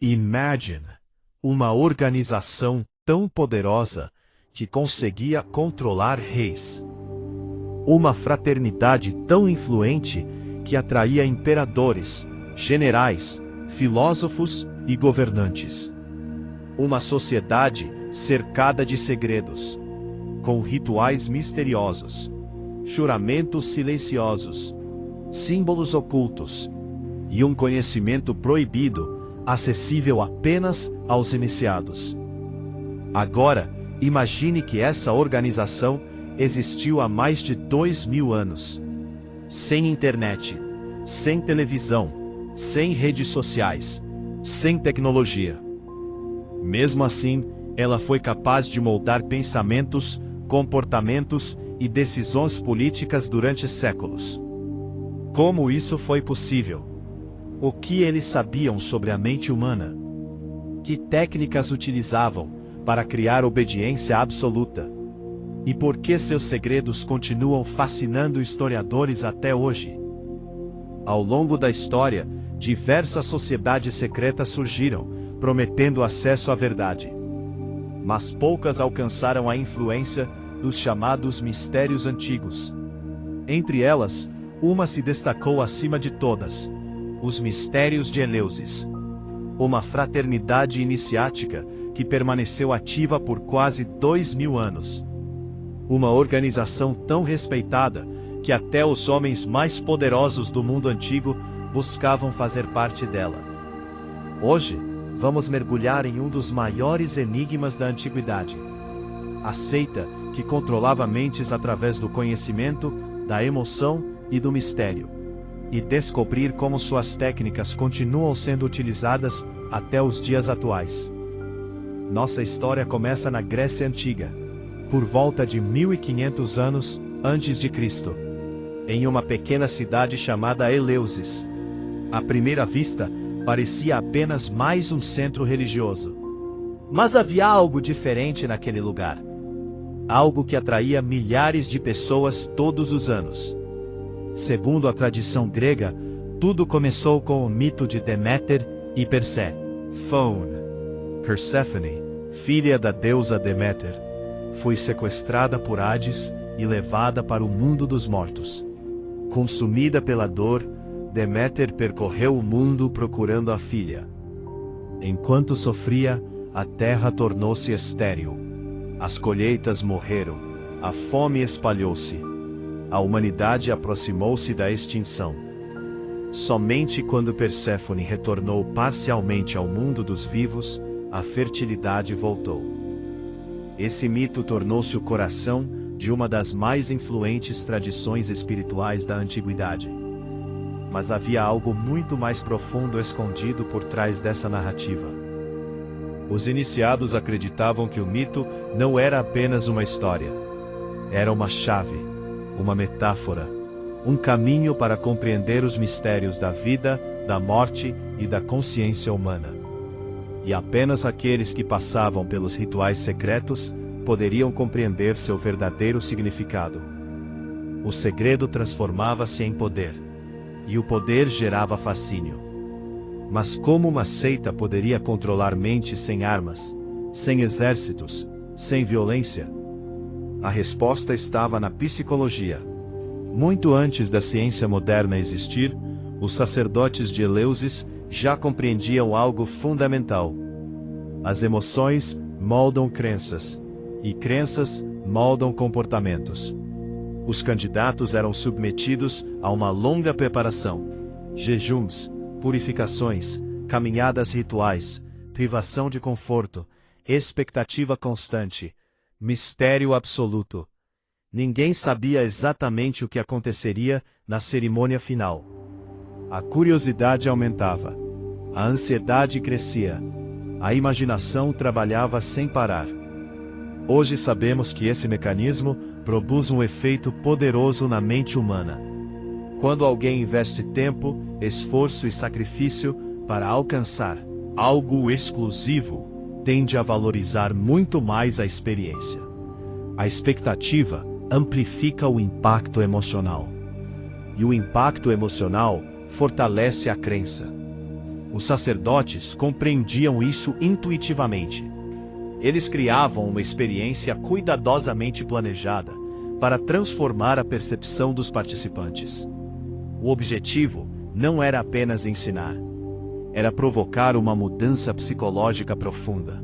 Imagine uma organização tão poderosa que conseguia controlar reis. Uma fraternidade tão influente que atraía imperadores, generais, filósofos e governantes. Uma sociedade cercada de segredos, com rituais misteriosos, juramentos silenciosos, símbolos ocultos e um conhecimento proibido, acessível apenas aos iniciados. Agora, imagine que essa organização existiu há mais de 2000 anos. Sem internet, sem televisão, sem redes sociais, sem tecnologia. Mesmo assim, ela foi capaz de moldar pensamentos, comportamentos e decisões políticas durante séculos. Como isso foi possível? O que eles sabiam sobre a mente humana? Que técnicas utilizavam para criar obediência absoluta? E por que seus segredos continuam fascinando historiadores até hoje? Ao longo da história, diversas sociedades secretas surgiram, prometendo acesso à verdade. Mas poucas alcançaram a influência dos chamados mistérios antigos. Entre elas, uma se destacou acima de todas: os mistérios de Eleusis. Uma fraternidade iniciática que permaneceu ativa por quase 2000 anos. Uma organização tão respeitada que até os homens mais poderosos do mundo antigo buscavam fazer parte dela. Hoje, vamos mergulhar em um dos maiores enigmas da antiguidade. A seita que controlava mentes através do conhecimento, da emoção e do mistério. E descobrir como suas técnicas continuam sendo utilizadas até os dias atuais. Nossa história começa na Grécia Antiga, por volta de 1500 anos antes de Cristo, em uma pequena cidade chamada Eleusis. À primeira vista, parecia apenas mais um centro religioso. Mas havia algo diferente naquele lugar. Algo que atraía milhares de pessoas todos os anos. Segundo a tradição grega, tudo começou com o mito de Deméter e Perséfone. Perséfone, filha da deusa Deméter, foi sequestrada por Hades e levada para o mundo dos mortos. Consumida pela dor, Deméter percorreu o mundo procurando a filha. Enquanto sofria, a terra tornou-se estéril. As colheitas morreram, a fome espalhou-se. A humanidade aproximou-se da extinção. Somente quando Perséfone retornou parcialmente ao mundo dos vivos, a fertilidade voltou. Esse mito tornou-se o coração de uma das mais influentes tradições espirituais da antiguidade. Mas havia algo muito mais profundo escondido por trás dessa narrativa. Os iniciados acreditavam que o mito não era apenas uma história. Era uma chave, uma metáfora, um caminho para compreender os mistérios da vida, da morte e da consciência humana. E apenas aqueles que passavam pelos rituais secretos poderiam compreender seu verdadeiro significado. O segredo transformava-se em poder, e o poder gerava fascínio. Mas como uma seita poderia controlar mentes sem armas, sem exércitos, sem violência? A resposta estava na psicologia. Muito antes da ciência moderna existir, os sacerdotes de Eleusis já compreendiam algo fundamental. As emoções moldam crenças, e crenças moldam comportamentos. Os candidatos eram submetidos a uma longa preparação: jejuns, purificações, caminhadas rituais, privação de conforto, expectativa constante, mistério absoluto. Ninguém sabia exatamente o que aconteceria na cerimônia final. A curiosidade aumentava, a ansiedade crescia, a imaginação trabalhava sem parar. Hoje sabemos que esse mecanismo produz um efeito poderoso na mente humana. Quando alguém investe tempo, esforço e sacrifício para alcançar algo exclusivo, tende a valorizar muito mais a experiência. A expectativa amplifica o impacto emocional. E o impacto emocional fortalece a crença. Os sacerdotes compreendiam isso intuitivamente. Eles criavam uma experiência cuidadosamente planejada para transformar a percepção dos participantes. O objetivo não era apenas ensinar. Era provocar uma mudança psicológica profunda.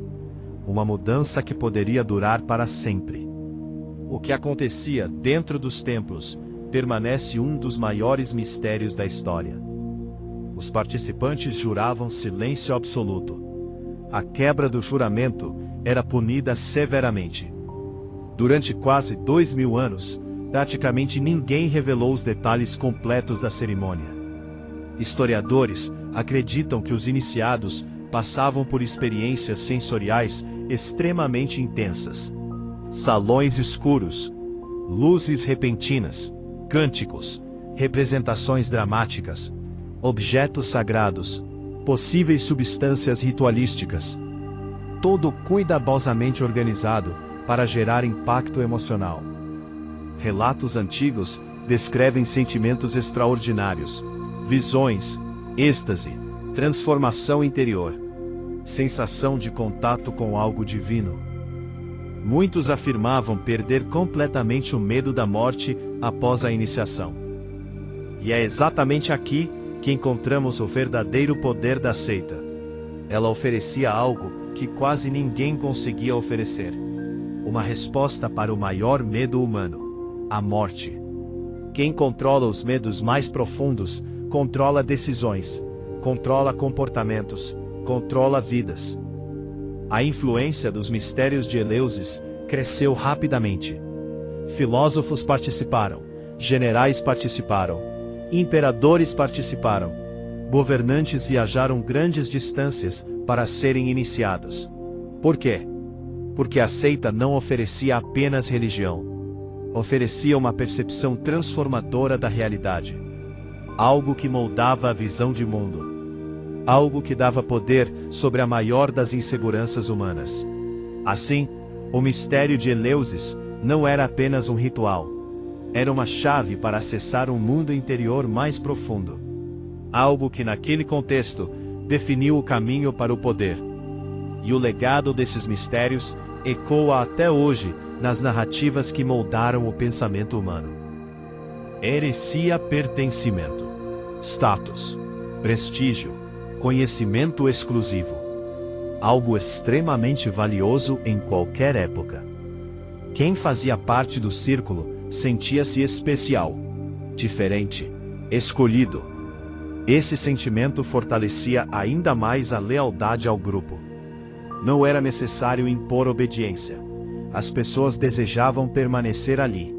Uma mudança que poderia durar para sempre. O que acontecia dentro dos templos permanece um dos maiores mistérios da história. Os participantes juravam silêncio absoluto. A quebra do juramento era punida severamente. Durante quase 2000 anos, praticamente ninguém revelou os detalhes completos da cerimônia. Historiadores acreditam que os iniciados passavam por experiências sensoriais extremamente intensas. Salões escuros, luzes repentinas, cânticos, representações dramáticas, objetos sagrados, possíveis substâncias ritualísticas. Tudo cuidadosamente organizado para gerar impacto emocional. Relatos antigos descrevem sentimentos extraordinários, visões, êxtase, transformação interior, sensação de contato com algo divino. Muitos afirmavam perder completamente o medo da morte após a iniciação. E é exatamente aqui que encontramos o verdadeiro poder da seita. Ela oferecia algo que quase ninguém conseguia oferecer. Uma resposta para o maior medo humano: a morte. Quem controla os medos mais profundos, controla decisões, controla comportamentos, controla vidas. A influência dos mistérios de Eleusis cresceu rapidamente. Filósofos participaram, generais participaram, imperadores participaram, governantes viajaram grandes distâncias para serem iniciados. Por quê? Porque a seita não oferecia apenas religião. Oferecia uma percepção transformadora da realidade. Algo que moldava a visão de mundo. Algo que dava poder sobre a maior das inseguranças humanas. Assim, o mistério de Eleusis não era apenas um ritual. Era uma chave para acessar um mundo interior mais profundo. Algo que naquele contexto definiu o caminho para o poder. E o legado desses mistérios ecoa até hoje nas narrativas que moldaram o pensamento humano. Heresia, pertencimento, status, prestígio, conhecimento exclusivo. Algo extremamente valioso em qualquer época. Quem fazia parte do círculo sentia-se especial, diferente, escolhido. Esse sentimento fortalecia ainda mais a lealdade ao grupo. Não era necessário impor obediência. As pessoas desejavam permanecer ali.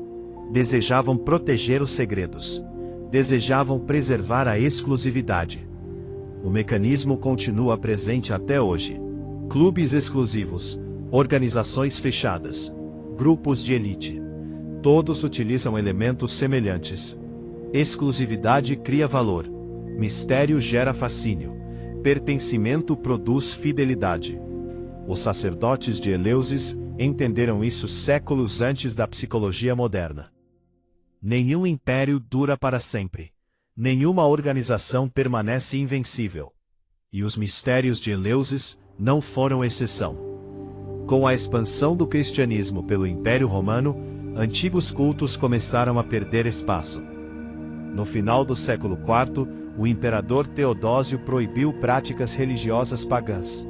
Desejavam proteger os segredos. Desejavam preservar a exclusividade. O mecanismo continua presente até hoje. Clubes exclusivos, organizações fechadas, grupos de elite. Todos utilizam elementos semelhantes. Exclusividade cria valor. Mistério gera fascínio. Pertencimento produz fidelidade. Os sacerdotes de Eleusis entenderam isso séculos antes da psicologia moderna. Nenhum império dura para sempre. Nenhuma organização permanece invencível. E os mistérios de Eleusis não foram exceção. Com a expansão do cristianismo pelo Império Romano, antigos cultos começaram a perder espaço. No final do século IV, o imperador Teodósio proibiu práticas religiosas pagãs.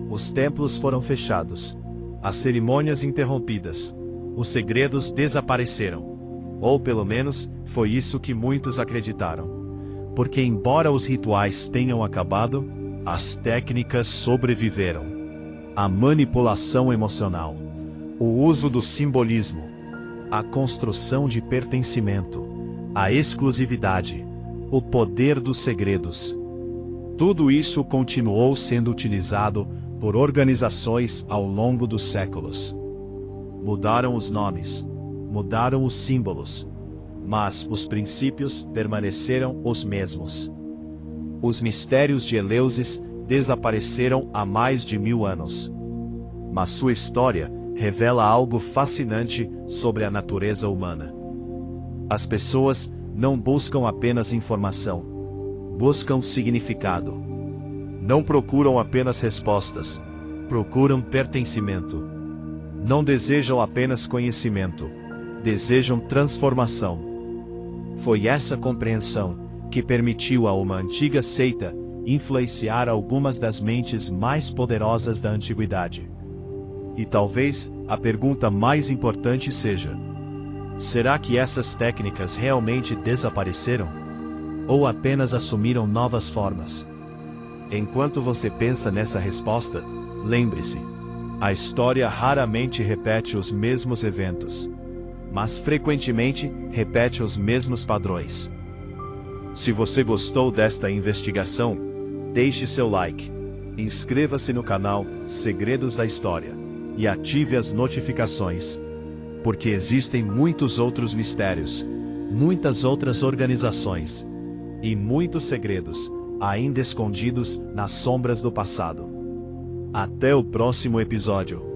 Os templos foram fechados. As cerimônias interrompidas. Os segredos desapareceram. Ou pelo menos, foi isso que muitos acreditaram. Porque embora os rituais tenham acabado, as técnicas sobreviveram. A manipulação emocional, o uso do simbolismo, a construção de pertencimento, a exclusividade, o poder dos segredos. Tudo isso continuou sendo utilizado por organizações ao longo dos séculos. Mudaram os nomes, mudaram os símbolos, mas os princípios permaneceram os mesmos. Os mistérios de Eleusis desapareceram há mais de 1000 anos. Mas sua história revela algo fascinante sobre a natureza humana. As pessoas não buscam apenas informação, buscam significado. Não procuram apenas respostas, procuram pertencimento. Não desejam apenas conhecimento, desejam transformação. Foi essa compreensão que permitiu a uma antiga seita influenciar algumas das mentes mais poderosas da antiguidade. E talvez a pergunta mais importante seja: será que essas técnicas realmente desapareceram? Ou apenas assumiram novas formas? Enquanto você pensa nessa resposta, lembre-se: a história raramente repete os mesmos eventos, mas frequentemente repete os mesmos padrões. Se você gostou desta investigação, deixe seu like, inscreva-se no canal Segredos da História e ative as notificações, porque existem muitos outros mistérios, muitas outras organizações e muitos segredos ainda escondidos nas sombras do passado. Até o próximo episódio.